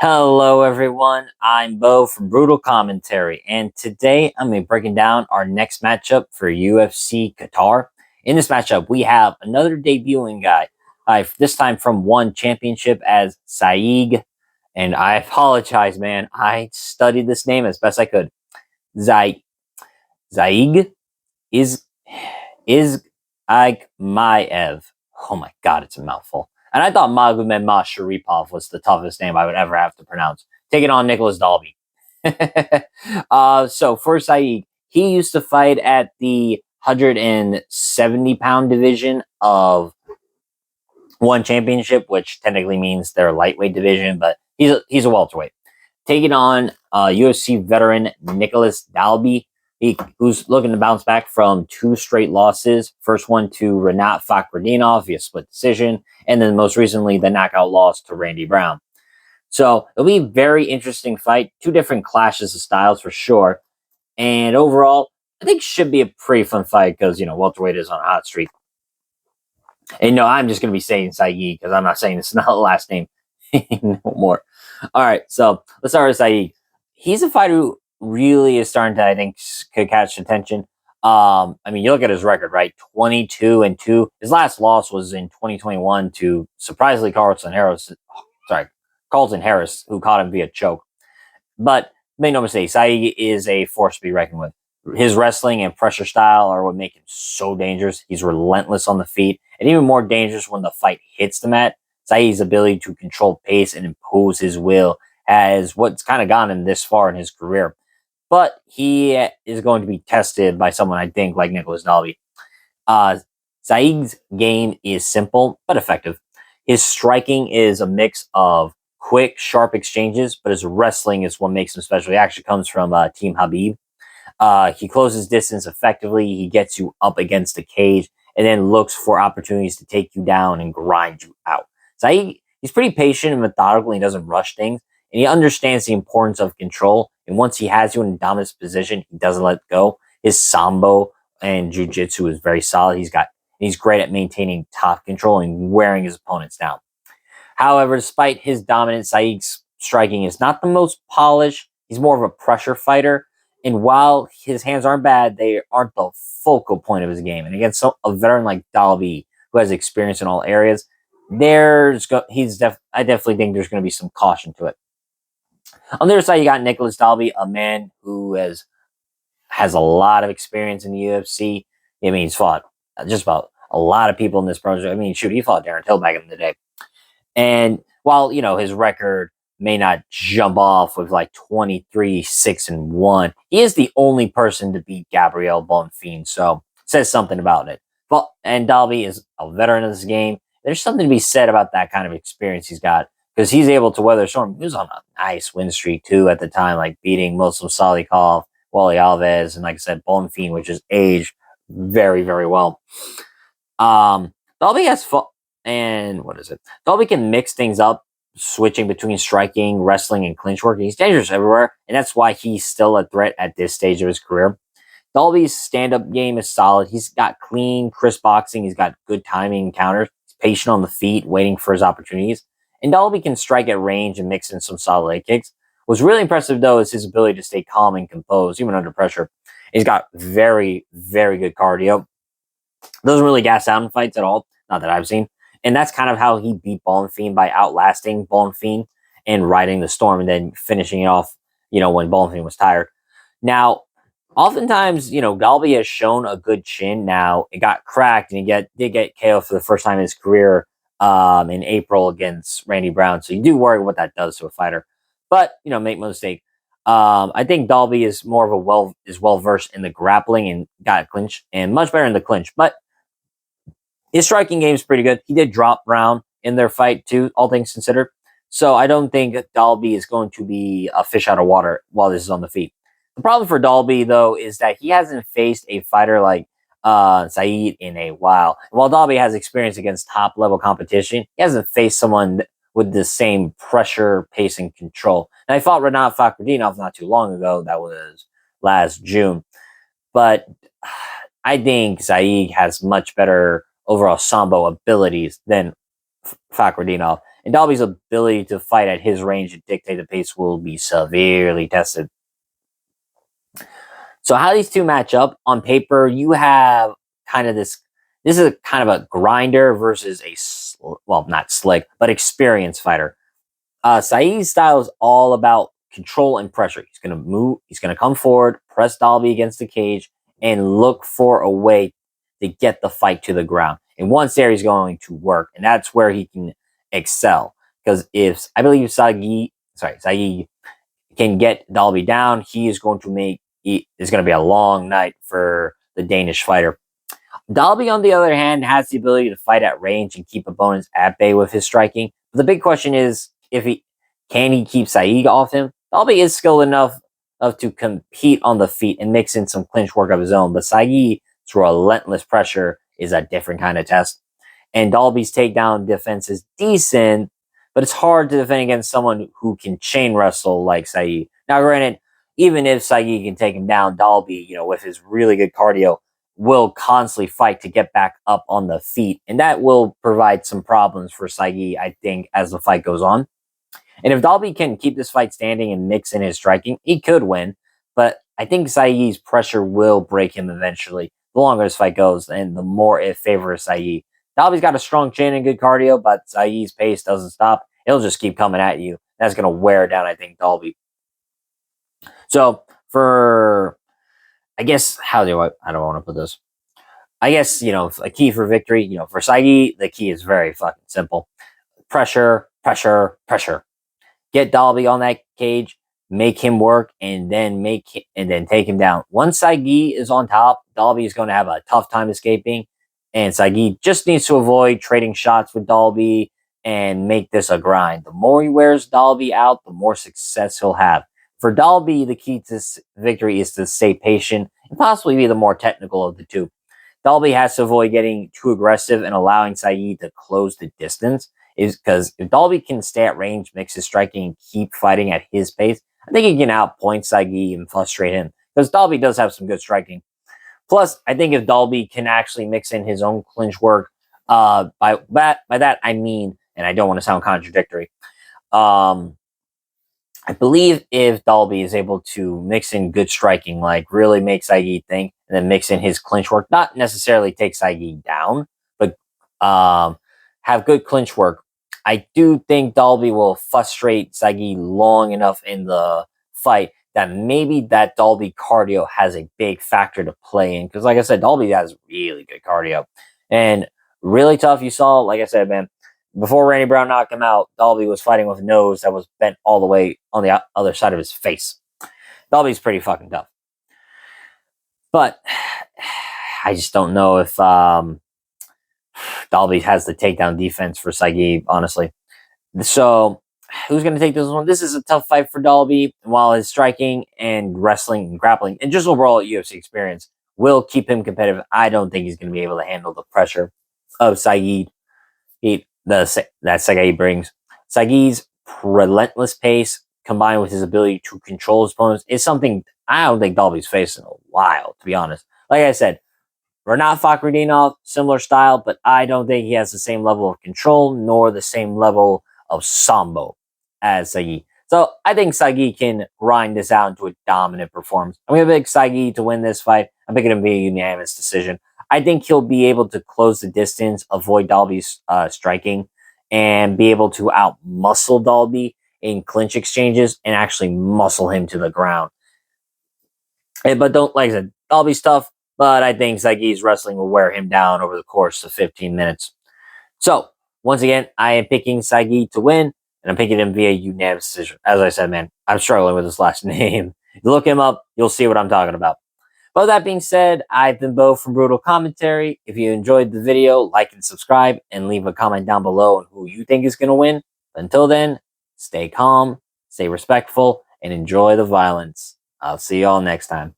Hello, everyone. I'm Bo from Brutal Commentary, and today I'm going to be breaking down our next matchup for UFC Qatar. In this matchup, we have another debuting guy, this time from one championship as Saygid. And I apologize, man. I studied this name as best I could. Zay Zaig is Izagakhmaev. Oh my god, it's a mouthful. And I thought Magomed Sharipov was the toughest name I would ever have to pronounce. Taking on Nicolas Dalby. So for Saeed, he used to fight at the 170-pound division of one championship, which technically means their lightweight division, but he's a welterweight. Taking on UFC veteran Nicolas Dalby, who's looking to bounce back from two straight losses. First one to Renat Fakhretdinov via split decision, and then most recently the knockout loss to Randy Brown. So it'll be a very interesting fight. Two different clashes of styles for sure. And overall, I think should be a pretty fun fight because, welterweight is on a hot streak. And no, I'm just going to be saying Saeed because I'm not saying it's not the last name no more. All right, so let's start with Saeed. He's a fighter who really is starting to, I think, could catch attention. You look at his record, right? 22-2. His last loss was in 2021 to surprisingly Carlton Harris, who caught him via choke. But make no mistake, Saeed is a force to be reckoned with. His wrestling and pressure style are what make him so dangerous. He's relentless on the feet, and even more dangerous when the fight hits the mat. Saeed's ability to control pace and impose his will has what's kind of gotten him this far in his career. But he is going to be tested by someone, I think, like Nicolas Dalby. Saeed's game is simple but effective. His striking is a mix of quick, sharp exchanges, but his wrestling is what makes him special. He actually comes from Team Habib. He closes distance effectively. He gets you up against the cage and then looks for opportunities to take you down and grind you out. So he's pretty patient and methodical. And he doesn't rush things, and he understands the importance of control. And once he has you in a dominant position, he doesn't let go. His sambo and jiu-jitsu is very solid. He's great at maintaining top control and wearing his opponents down. However, despite his dominance, Saeed's striking is not the most polished. He's more of a pressure fighter. And while his hands aren't bad, they aren't the focal point of his game. And against a veteran like Dalby, who has experience in all areas, I definitely think there's going to be some caution to it. On the other side, you got Nicolas Dalby, a man who has a lot of experience in the UFC. He's fought just about a lot of people in this project. He fought Darren Till back in the day. And while, his record may not jump off with like 23-6-1, he is the only person to beat Gabriel Bonfim. So says something about it. And Dalby is a veteran of this game. There's something to be said about that kind of experience he's got because he's able to weather a storm. He was on a nice win streak too at the time, like beating Muslim Salikov, Wally Alves, and like I said, Bonfim, which is aged very, very well. Dalby has and what is it? Dalby can mix things up, switching between striking, wrestling, and clinch work. He's dangerous everywhere, and that's why he's still a threat at this stage of his career. Dalby's stand-up game is solid. He's got clean, crisp boxing. He's got good timing and counters. He's patient on the feet, waiting for his opportunities. And Dalby can strike at range and mix in some solid leg kicks. What's really impressive, though, is his ability to stay calm and composed, even under pressure. He's got very, very good cardio. Doesn't really gas out in fights at all, not that I've seen. And that's kind of how he beat Bonfim, by outlasting Bonfim and riding the storm and then finishing it off, when Bonfim was tired. Now, oftentimes, Dalby has shown a good chin. Now, it got cracked and he did get KO for the first time in his career in April against Randy Brown. So you do worry what that does to a fighter. But, make no mistake. I think Dalby is more of well versed in the grappling and got a clinch and much better in the clinch. But his striking game is pretty good. He did drop Brown in their fight too, all things considered. So I don't think Dalby is going to be a fish out of water while this is on the feet. The problem for Dalby, though, is that he hasn't faced a fighter like Saeed in a while. While Dalby has experience against top-level competition, he hasn't faced someone with the same pressure, pace, and control. And I fought Renat Fakhretdinov not too long ago. That was last June. But I think Saeed has much better overall sambo abilities than Fakhretdinov. and Dalby's ability to fight at his range and dictate the pace will be severely tested. So how these two match up on paper, you have kind of this is a kind of a grinder versus well, not slick, but experienced fighter. Saeed's style is all about control and pressure. He's going to move, he's going to come forward, press Dalby against the cage, and look for a way to get the fight to the ground. And once there, he's going to work, and that's where he can excel. Because if I believe Saygid can get Dalby down, he is going to make it's going to be a long night for the Danish fighter. Dalby, on the other hand, has the ability to fight at range and keep opponents at bay with his striking. But the big question is, if he can he keep Saygid off him? Dalby is skilled enough to compete on the feet and mix in some clinch work of his own, but Saygid's relentless pressure is a different kind of test. And Dalby's takedown defense is decent, but it's hard to defend against someone who can chain wrestle like Saygid. Now, granted, even if Saygid can take him down, Dalby, with his really good cardio, will constantly fight to get back up on the feet. And that will provide some problems for Saygid, I think, as the fight goes on. And if Dalby can keep this fight standing and mix in his striking, he could win. But I think Saygid's pressure will break him eventually. The longer this fight goes, and the more it favors Saygid. Dalby's got a strong chin and good cardio, but Saeed's pace doesn't stop. He'll just keep coming at you. That's going to wear down, I think, Dalby. So, I guess, how do I don't want to put this. I guess, a key for victory, for Saygid, the key is very fucking simple. Pressure, pressure, pressure. Get Dalby on that cage, make him work, and then take him down. Once Saygid is on top, Dalby is going to have a tough time escaping, and Saygid just needs to avoid trading shots with Dalby and make this a grind. The more he wears Dalby out, the more success he'll have. For Dalby, the key to victory is to stay patient and possibly be the more technical of the two. Dalby has to avoid getting too aggressive and allowing Saygid to close the distance. Is because if Dalby can stay at range, mix his striking, and keep fighting at his pace, I think he can outpoint Saygid and frustrate him. Because Dalby does have some good striking. Plus, I think if Dalby can actually mix in his own clinch work, by that I mean, and I don't want to sound contradictory, I believe if Dalby is able to mix in good striking, like really make Saygid think, and then mix in his clinch work, not necessarily take Saygid down, but have good clinch work, I do think Dalby will frustrate Saygid long enough in the fight that maybe that Dalby cardio has a big factor to play in. Because like I said, Dalby has really good cardio. And really tough, you saw, like I said, man, before Randy Brown knocked him out, Dalby was fighting with a nose that was bent all the way on the other side of his face. Dalby's pretty fucking tough. But I just don't know if Dalby has the takedown defense for Saygid, honestly. So, who's going to take this one? This is a tough fight for Dalby, while his striking and wrestling and grappling and just overall UFC experience will keep him competitive. I don't think he's going to be able to handle the pressure of Saygid that Saygid brings. Saygid's relentless pace combined with his ability to control his opponents is something I don't think Dalby's faced in a while, to be honest. Like I said, Renat Fakhretdinov, similar style, but I don't think he has the same level of control nor the same level of sambo as Saygid. So I think Saygid can grind this out into a dominant performance. I'm going to pick Saygid to win this fight. I'm picking him to be a unanimous decision. I think he'll be able to close the distance, avoid Dalby's striking, and be able to out-muscle Dalby in clinch exchanges and actually muscle him to the ground. But like I said, Dalby's tough, but I think Saygid's wrestling will wear him down over the course of 15 minutes. So, once again, I am picking Saygid to win, and I'm picking him via unanimous decision. As I said, man, I'm struggling with his last name. If you look him up, you'll see what I'm talking about. But with that being said, I've been Bo from Brutal Commentary. If you enjoyed the video, like and subscribe, and leave a comment down below on who you think is going to win. But until then, stay calm, stay respectful, and enjoy the violence. I'll see you all next time.